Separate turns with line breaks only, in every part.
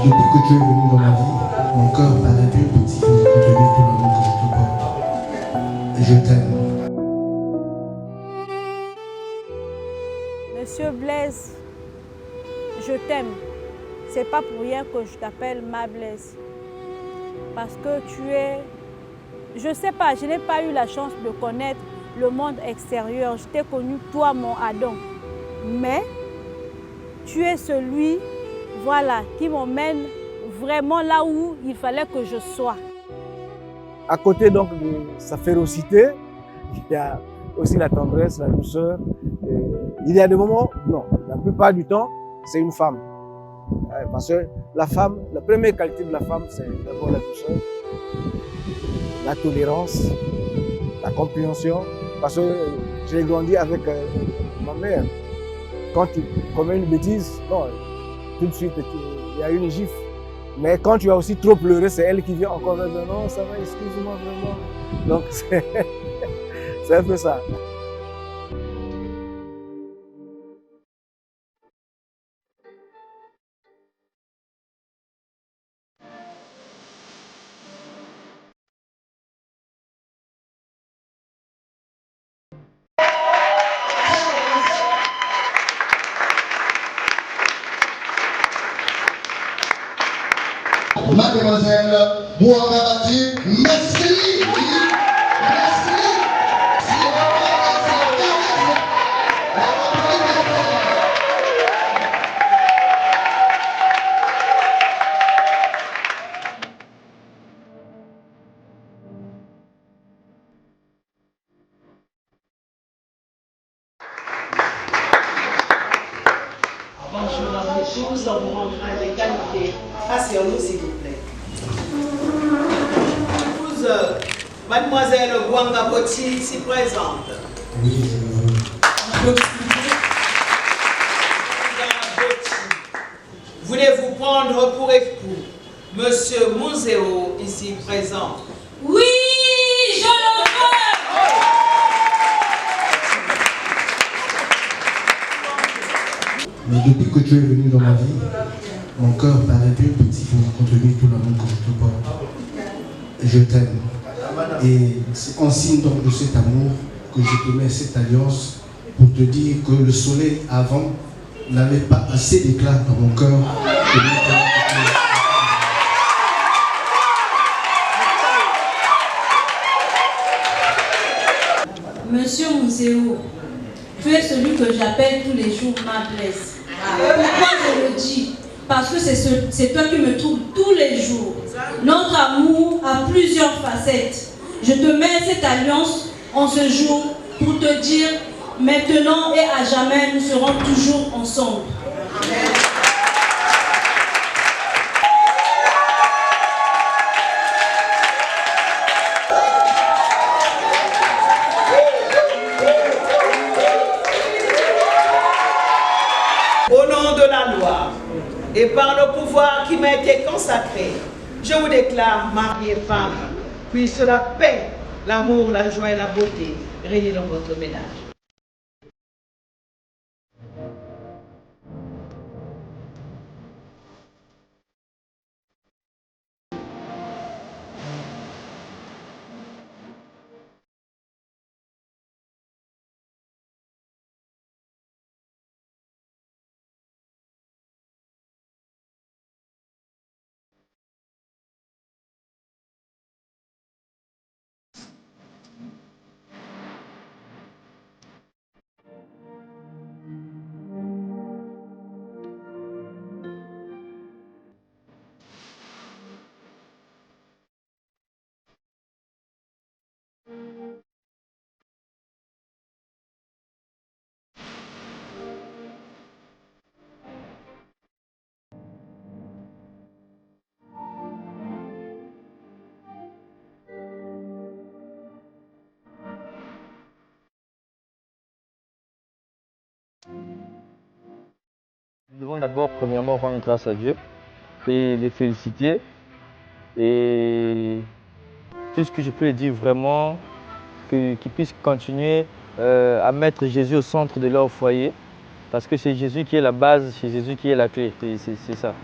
depuis que tu es venu dans ma vie, mon cœur paraît plus petit pour contenir tout l'amour que je te porte. Et je t'aime.
Monsieur Blaise, je t'aime. C'est pas pour rien que je t'appelle ma Blaise. Parce que tu es... Je sais pas, je n'ai pas eu la chance de connaître le monde extérieur. Je t'ai connu, toi, mon Adam. Mais tu es celui, voilà, qui m'emmène vraiment là où il fallait que je sois.
À côté donc de sa férocité, il y a aussi la tendresse, la douceur. Il y a des moments, non, la plupart du temps, c'est une femme. Parce que la femme, la première qualité de la femme, c'est d'abord la douceur, la tolérance, la compréhension. Parce que j'ai grandi avec ma mère. Quand tu commets une bêtise, non, tout de suite, il y a une gifle. Mais quand tu as aussi trop pleuré, c'est elle qui vient encore dire non, ça va, excuse-moi vraiment. Donc c'est un peu ça.
Mademoiselle Bouagabati, merci.
Bonjour à tous, on vous rendra l'égalité. Asseyons-nous s'il vous plaît. Mademoiselle Bouagabati ici présente.
Oui, je le veux.
Voulez-vous prendre pour époux Monsieur Mouzéo ici présent?
Oui, je le veux.
Mais depuis que tu es venu dans ma vie, mon cœur paraît plus petit pour contenir tout l'amour que je te porte. Et je t'aime. Et c'est en signe donc de cet amour que je te mets cette alliance pour te dire que le soleil avant n'avait pas assez d'éclat dans mon cœur.
Monsieur Mouzéo, tu es celui que j'appelle tous les jours ma Blaise. Pourquoi je le dis? Parce que c'est toi qui me trouves tous les jours. Notre amour a plusieurs facettes. Je te mets cette alliance en ce jour pour te dire maintenant et à jamais, nous serons toujours ensemble.
Au nom de la loi et par le pouvoir qui m'a été consacré, je vous déclare mari et femme. Puisse la paix, l'amour, la joie et la beauté régner dans votre ménage.
Nous devons d'abord, premièrement, rendre grâce à Dieu et les féliciter. Et tout ce que je peux lui dire vraiment, qu'ils puissent continuer à mettre Jésus au centre de leur foyer. Parce que c'est Jésus qui est la base, c'est Jésus qui est la clé, c'est ça.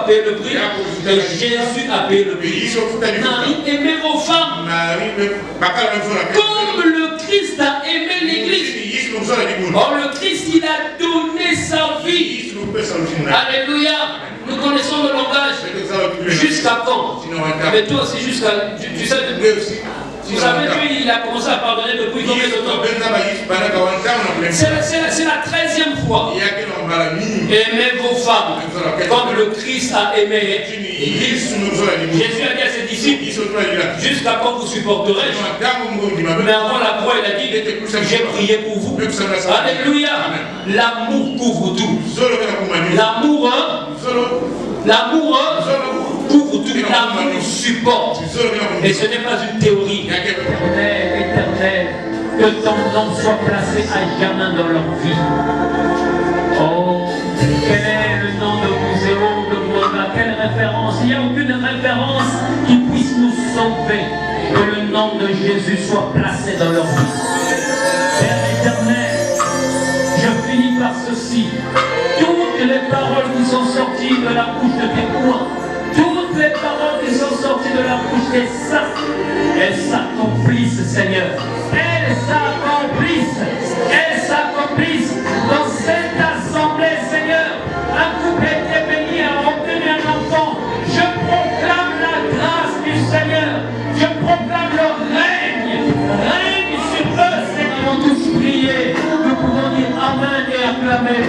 payé le prix. Et Jésus a payé le prix. Marie, aimez vos femmes. Comme le Christ a aimé l'Église. Or le Christ, il a donné sa vie. Alléluia. Nous connaissons le langage. Jusqu'à quand? Mais toi aussi, jusqu'à... Tu sais, vous savez qu'il a commencé à pardonner depuis combien de temps? C'est la 13e fois. Aimez vos femmes comme le Christ a aimé l'Église. Jésus a dit à ses disciples, jusqu'à quand vous supporterez? Mais avant la croix, il a dit, j'ai prié pour vous. Alléluia. L'amour couvre tout. L'amour, couvre tout, l'amour supporte. Et ce n'est pas une théorie. Éternel, que ton nom soit placé à jamais dans leur vie. Oh, quel est le nom de Muséo, de Mwanga? Quelle référence? Il n'y a aucune référence qui puisse nous sauver. Que le nom de Jésus soit placé dans leur vie. Père éternel, je finis par ceci. Toutes les paroles qui sont sorties de la bouche de tes rois, toutes les paroles qui sont sorties de la bouche des saints, elles s'accomplissent, Seigneur. Elles s'accomplissent. Elles s'accomplissent dans cette assemblée, Seigneur. Un couple a été béni, a obtenu un enfant. Je proclame la grâce du Seigneur. Je proclame le règne. Règne sur eux, Seigneur. Ils vont tous prier. Nous pouvons dire Amen et acclamer.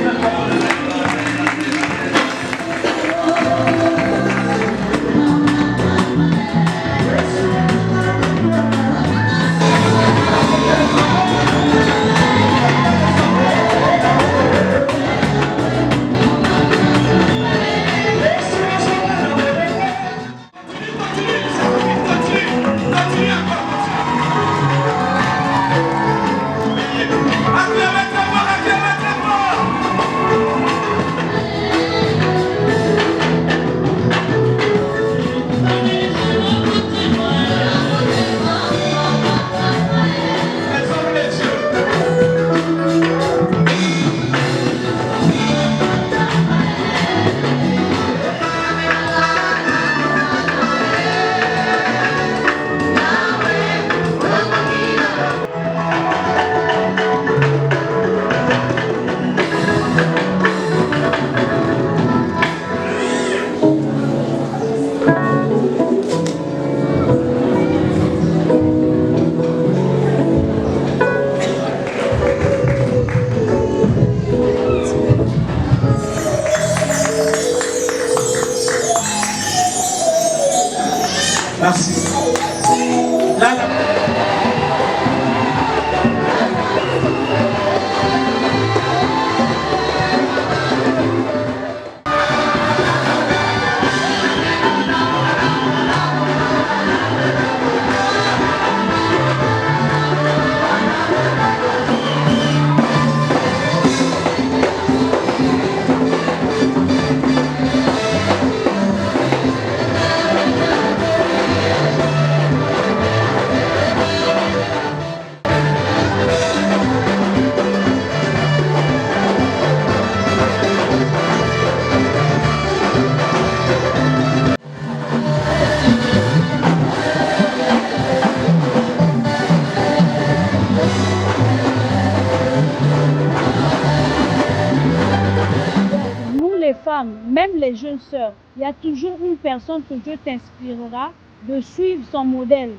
Merci.
Même les jeunes sœurs, il y a toujours une personne que Dieu t'inspirera de suivre son modèle.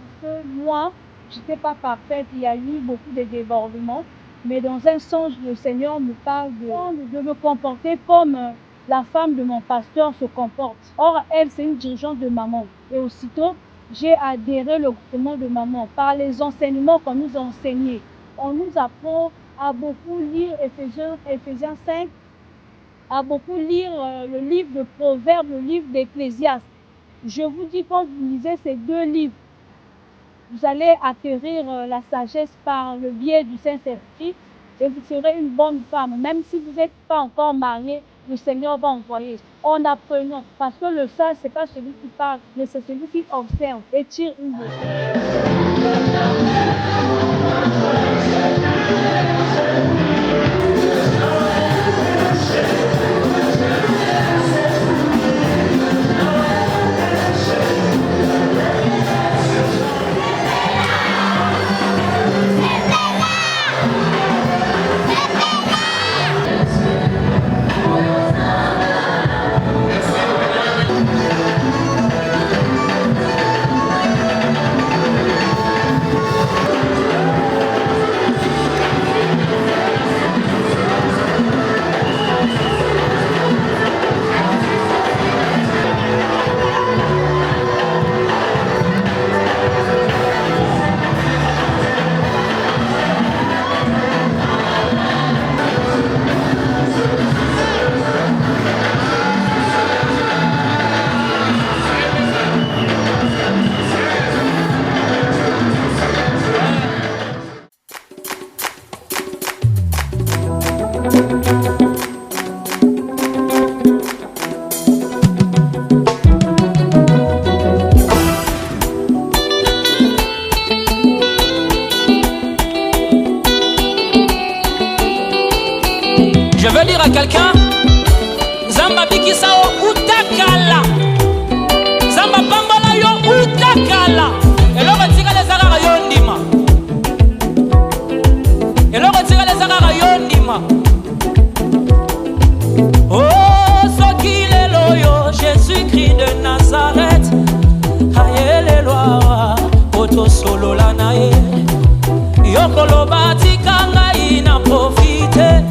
Moi, je n'étais pas parfaite, il y a eu beaucoup de débordements, mais dans un sens, le Seigneur me parle de me comporter comme la femme de mon pasteur se comporte. Or, elle, c'est une dirigeante de maman. Et aussitôt, j'ai adhéré au groupement de maman par les enseignements qu'on nous a enseignés. On nous apprend à beaucoup lire Éphésiens 5, à beaucoup lire le livre de Proverbes, le livre d'Ecclésiaste. Je vous dis, quand vous lisez ces deux livres, vous allez acquérir la sagesse par le biais du Saint-Esprit et vous serez une bonne femme. Même si vous n'êtes pas encore marié, le Seigneur va envoyer. En apprenant, parce que le sage, ce n'est pas celui qui parle, mais c'est celui qui observe et tire une leçon.
Je veux dire à quelqu'un, Zamba Bikisao Utakala. Zamba Pambola yo Utakala. Et l'on retire les arara yondima. Et l'on retire les arara yondima. Oh, ce qu'il est loyo, Jésus-Christ de Nazareth. Aïe les lois, Oto solo la nae. Yokolo batika ngai na profite.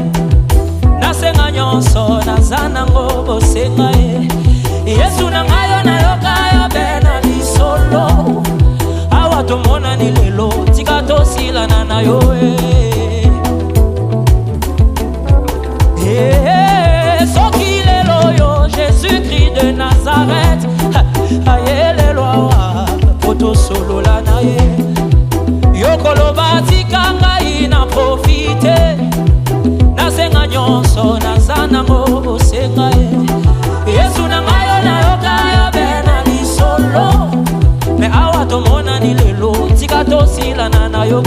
Nasenga nyonso nazana ngobo senga e. Yesu na ngayo na yoka ya bena ni solo. Awa tomona ni lelo tika tosila na yo e. Soki lelo yo Jésus-Christ de Nazareth. Aye le loa poto solo la na ye. Yokolo batika ngai na profite. Nasenga nyonso nazana ngobo senga e. Yesu na ngayo na yoka ya bena ni solo. Me awa tomona ni lelo tika tosila na yo.